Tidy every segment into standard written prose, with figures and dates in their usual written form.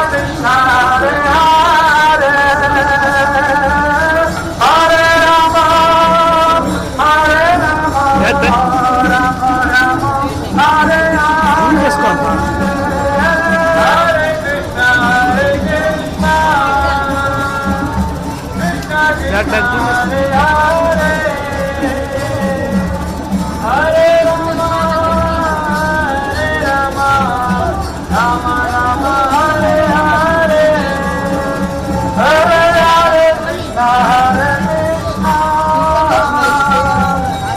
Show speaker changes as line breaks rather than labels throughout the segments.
Krishna Hare Hare Hare Rama Hare Rama Rama Rama Hare Hare Hare Krishna Krishna Krishna Hare Hare Hare Rama Rama Rama Hare Hare Hare Hare Krishna Hare Krishna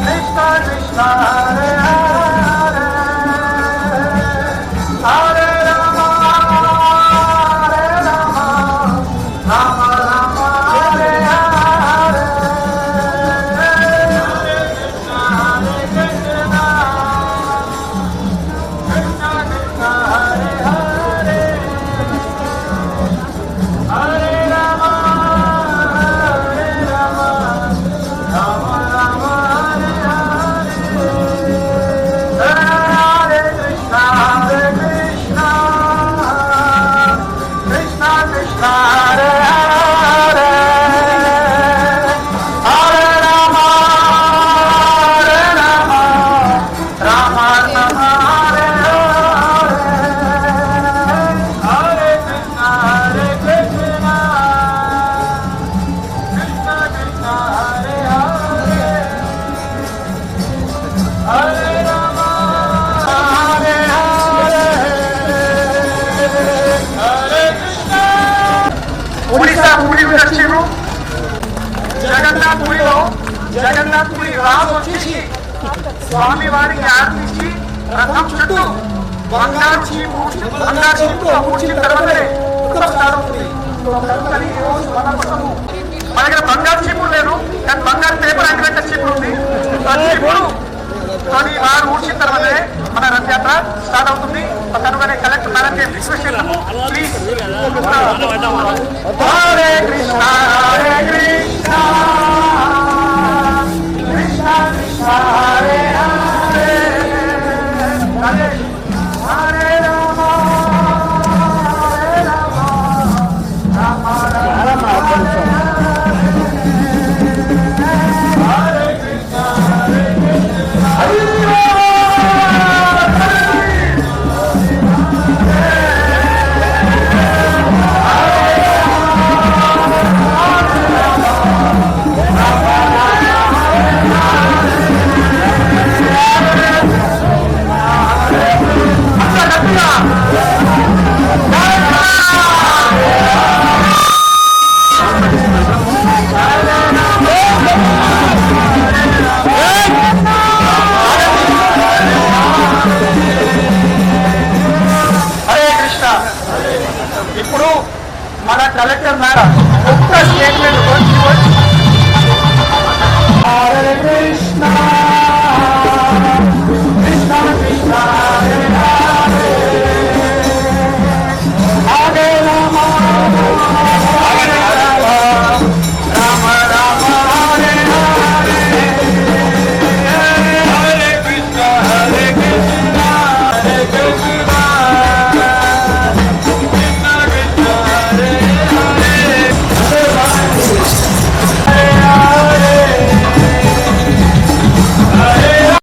Krishna Krishna Hare Hare Hare Rama Rama Rama Hare Hare Hare Krishna Hare Krishna Krishna Krishna Hare Hare Hare Rama Rama Rama Hare Hare Hare Krishna Hare Krishna Krishna Krishna Hare Hare Hare Rama Rama Rama Hare Hare Hare Krishna Hare Krishna Krishna Krishna Hare Hare Hare Rama Hare Hare Hare Krishna Odisha puri దక్షిణు జగన్నాథపురిలో Jagannathapuri రాజు వచ్చేసి స్వామి వారికి ఆర్తించి రథం చుట్టూ బంగారు చీపు ఊడ్చిన తర్వాతనే ఉత్తర స్థానం ఉంది. మన దగ్గర బంగారు చీపులు లేదు కానీ బంగారు పేపర్ అంకరెట్ట చీపులు ఉంది. ఆ చీపులు కానీ వారు ఊడ్చిన తర్వాతనే మన రథయాత్ర స్టార్ట్ అవుతుంది. కనుకనే కలెక్టర్ మేడం రిక్వెస్ట్ చేస్తాము ప్లీజ్. హరే కృష్ణ హరే కృష్ణ కృష్ణ కృష్ణ హరే హరే హరే హరే రామ రామ రామ హరే కృష్ణ హరే కృష్ణ హరే ఇప్పుడు మన కలెక్టర్ మేడం ఒక్క స్టేట్మెంట్